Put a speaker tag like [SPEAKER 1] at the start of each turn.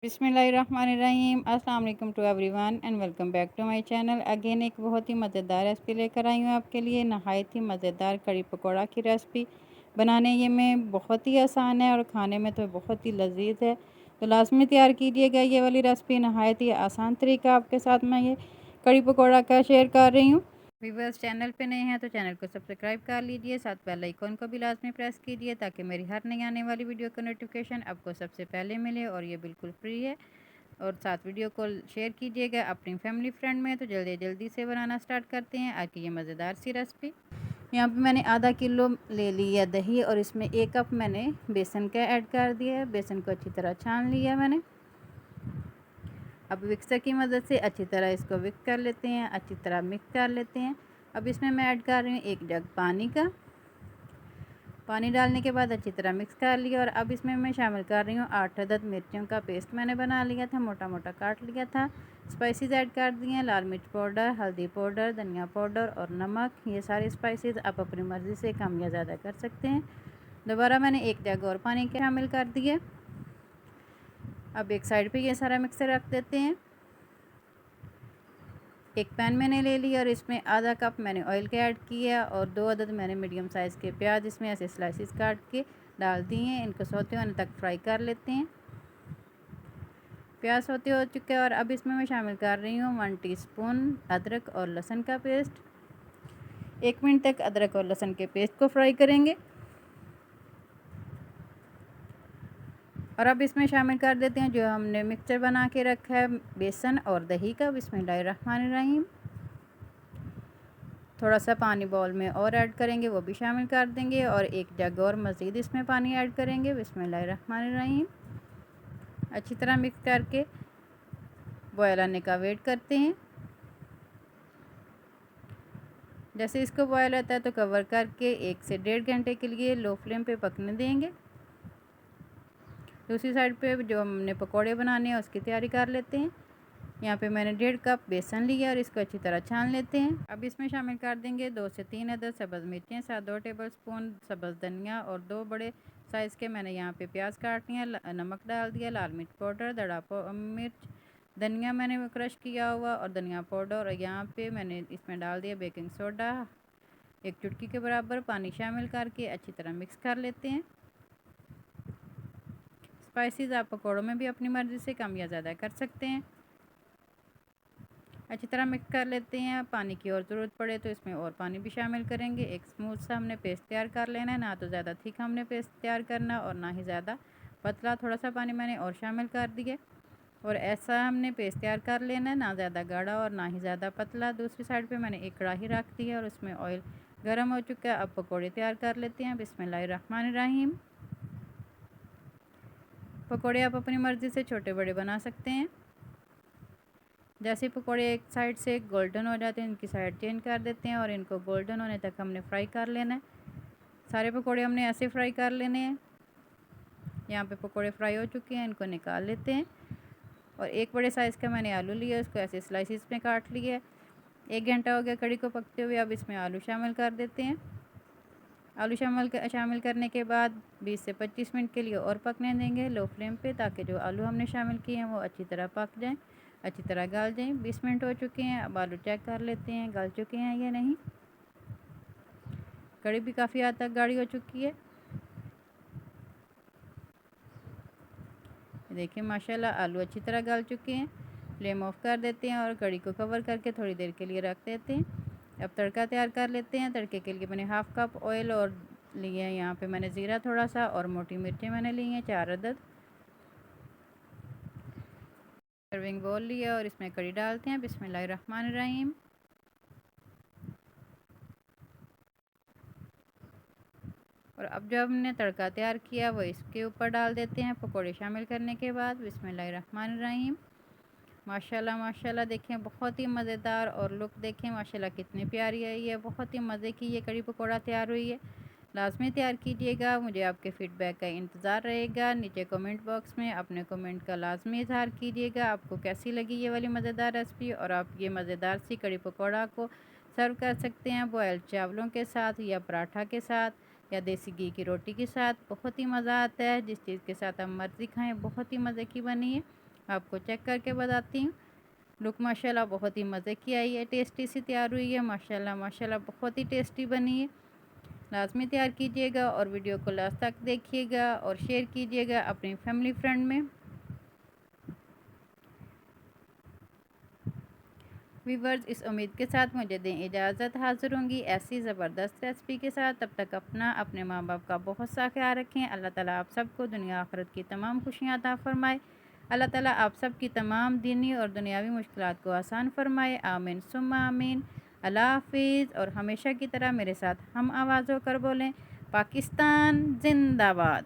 [SPEAKER 1] बिस्मिल्लाहिर्रहमानिर्रहीम। अस्सलाम वालेकुम to everyone and welcome back to my channel. Again एक बहुत ही मज़ेदार रेसिपी लेकर आई हूँ आपके लिए। नहायत ही मज़ेदार कड़ी पकौड़ा की रेसिपी बनाने ये में बहुत ही आसान है और खाने में तो बहुत ही लजीज है। तो लाजमी तैयार कीजिएगा ये वाली रेसिपी। नहायत ही आसान तरीका आपके साथ मैं ये कड़ी पकौड़ा का शेयर कर रही हूँ। व्यूअर्स चैनल पे नए हैं तो चैनल को सब्सक्राइब कर लीजिए, साथ बेल आइकन को भी लाजमी प्रेस कीजिए ताकि मेरी हर नई आने वाली वीडियो का नोटिफिकेशन आपको सबसे पहले मिले। और ये बिल्कुल फ्री है। और साथ वीडियो को शेयर कीजिएगा अपनी फैमिली फ्रेंड में। तो जल्दी जल्दी से बनाना स्टार्ट करते हैं आज की ये मज़ेदार सी रेसिपी। यहाँ पे मैंने आधा किलो ले लिया दही और इसमें 1 कप मैंने बेसन का ऐड कर दिया है। बेसन को अच्छी तरह छान लिया मैंने। अब मिक्सर की मदद से अच्छी तरह इसको मिक्स कर लेते हैं, अच्छी तरह मिक्स कर लेते हैं। अब इसमें मैं ऐड कर रही हूँ 1 जग पानी का। पानी डालने के बाद अच्छी तरह मिक्स कर लिया और अब इसमें मैं शामिल कर रही हूँ 8 अदद मिर्चों का पेस्ट मैंने बना लिया था, मोटा मोटा काट लिया था। स्पाइसेस ऐड कर दिए हैं, लाल मिर्च पाउडर, हल्दी पाउडर, धनिया पाउडर और नमक। ये सारे स्पाइसेस आप अपनी मर्ज़ी से कम या ज़्यादा कर सकते हैं। दोबारा मैंने 1 जग और पानी के शामिल कर दिए। अब एक साइड पे ये सारा मिक्सर रख देते हैं। एक पैन मैंने ले लिया और इसमें आधा कप मैंने ऑयल का ऐड किया और 2 अदद मैंने मीडियम साइज़ के प्याज इसमें ऐसे स्लाइसिस काट के डाल दिए हैं। इनको सौते होने तक फ्राई कर लेते हैं। प्याज सौते हो चुके हैं और अब इसमें मैं शामिल कर रही हूँ 1 टीस्पून अदरक और लहसुन का पेस्ट। 1 मिनट तक अदरक और लहसुन के पेस्ट को फ्राई करेंगे। और अब इसमें शामिल कर देते हैं जो हमने मिक्सचर बना के रखा है बेसन और दही का। बिस्मिल्लाहिर्रहमानिर्रहीम। थोड़ा सा पानी बाउल में और ऐड करेंगे, वो भी शामिल कर देंगे और 1 जग और मज़ीद इसमें पानी ऐड करेंगे। बिस्मिल्लाहिर्रहमानिर्रहीम। अच्छी तरह मिक्स करके बॉयल आने का वेट करते हैं। जैसे इसको बॉयल आता है तो कवर करके 1 से 1.5 घंटे के लिए लो फ्लेम पे पकने देंगे। दूसरी साइड पे जो हमने पकोड़े बनाने हैं उसकी तैयारी कर लेते हैं। यहाँ पे मैंने 1.5 कप बेसन लिया और इसको अच्छी तरह छान लेते हैं। अब इसमें शामिल कर देंगे 2 से 3 अदद सब्ज़ मिर्चें, साथ 2 टेबलस्पून सब्ज़ धनिया और 2 बड़े साइज़ के मैंने यहाँ पे प्याज काट लिया। नमक डाल दिया, लाल मिर्च पाउडर, दड़ा मिर्च, धनिया मैंने क्रश किया हुआ और धनिया पाउडर। और यहाँ पे मैंने इसमें डाल दिया बेकिंग सोडा, 1 चुटकी के बराबर पानी शामिल करके अच्छी तरह मिक्स कर लेते हैं। स्पाइसेस आप पकौड़ों में भी अपनी मर्ज़ी से कम या ज़्यादा कर सकते हैं। अच्छी तरह मिक्स कर लेते हैं। पानी की और ज़रूरत पड़े तो इसमें और पानी भी शामिल करेंगे। एक स्मूथ सा हमने पेस्ट तैयार कर लेना है, ना तो ज़्यादा थिक हमने पेस्ट तैयार करना और ना ही ज़्यादा पतला। थोड़ा सा पानी मैंने और शामिल कर दिया और ऐसा हमने पेस्ट तैयार कर लेना है, ना ज़्यादा गाढ़ा और ना ही ज़्यादा पतला। दूसरी साइड पे मैंने एक कढ़ाई रख दी है और उसमें ऑयल गर्म हो चुका है। अब पकौड़े तैयार कर लेते हैं। बिस्मिल्लाहिर्रहमानिर्रहीम। पकौड़े आप अपनी मर्ज़ी से छोटे बड़े बना सकते हैं। जैसे पकौड़े एक साइड से गोल्डन हो जाते हैं इनकी साइड चेंज कर देते हैं और इनको गोल्डन होने तक हमने फ्राई कर लेना है। सारे पकौड़े हमने ऐसे फ्राई कर लेने हैं। यहाँ पे पकौड़े फ्राई हो चुके हैं, इनको निकाल लेते हैं। और एक बड़े साइज़ का मैंने आलू लिया, उसको ऐसे स्लाइसिस में काट लिया। 1 घंटा हो गया कड़ी को पकते हुए। अब इसमें आलू शामिल कर देते हैं। आलू शामिल करने के बाद 20 से 25 मिनट के लिए और पकने देंगे लो फ्लेम पे, ताकि जो आलू हमने शामिल किए हैं वो अच्छी तरह पक जाएं, अच्छी तरह गल जाएं। 20 मिनट हो चुके हैं। अब आलू चेक कर लेते हैं गल चुके हैं या नहीं। कड़ी भी काफ़ी हद तक गाढ़ी हो चुकी है। देखिए माशाल्लाह आलू अच्छी तरह गल चुके हैं। फ्लेम ऑफ कर देते हैं और कड़ी को कवर करके थोड़ी देर के लिए रख देते हैं। अब तड़का तैयार कर लेते हैं। तड़के के लिए मैंने 1/2 कप ऑयल और लिए हैं। यहाँ पे मैंने ज़ीरा थोड़ा सा और मोटी मिर्चें मैंने ली हैं 4 अदद। सर्विंग बोल लिया और इसमें कड़ी डालते हैं। बिस्मिल्लाहिर्रहमानिर्रहीम। और अब जो हमने तड़का तैयार किया वो इसके ऊपर डाल देते हैं पकौड़े शामिल करने के बाद। बिस्मिल्लाहिर्रहमानिर्रहीम। माशाल्लाह माशाल्लाह देखें बहुत ही मज़ेदार और लुक देखें माशाल्लाह कितनी प्यारी आई है। बहुत ही मज़े की ये कड़ी पकौड़ा तैयार हुई है। लाजमी तैयार कीजिएगा। मुझे आपके फ़ीडबैक का इंतज़ार रहेगा। नीचे कमेंट बॉक्स में अपने कमेंट का लाजमी इज़हार कीजिएगा। आपको कैसी लगी ये वाली मज़ेदार रेसिपी और आप ये मज़ेदार सी कड़ी पकौड़ा को सर्व कर सकते हैं बॉयल्ड चावलों के साथ या पराठा के साथ या देसी घी की रोटी के साथ। बहुत ही मज़ा आता है। जिस चीज़ के साथ आप मर्ज़ी खाएँ, बहुत ही मज़े की बनी है। आपको चेक करके बताती हूँ। लुक माशाल्लाह बहुत ही मज़े की आई है, टेस्टी सी तैयार हुई है। माशाल्लाह माशाल्लाह बहुत ही टेस्टी बनी है। लाज़मी तैयार कीजिएगा और वीडियो को लास्ट तक देखिएगा और शेयर कीजिएगा अपनी फैमिली फ्रेंड में। व्यूवर्स, इस उम्मीद के साथ मुझे दें इजाज़त। हाज़िर होंगी ऐसी ज़बरदस्त रेसिपी के साथ। तब तक अपना अपने माँ बाप का बहुत सा ख्याल रखें। अल्लाह ताला आप सबको दुनिया आखिरत की तमाम खुशियाँ अता फ़रमाए। अल्लाह ताला आप सब की तमाम दीनी और दुनियावी मुश्किलात को आसान फ़रमाए। आमीन सुम्मा आमीन। अल्लाह हाफ़िज़। और हमेशा की तरह मेरे साथ हम आवाज़ होकर बोलें, पाकिस्तान ज़िंदाबाद।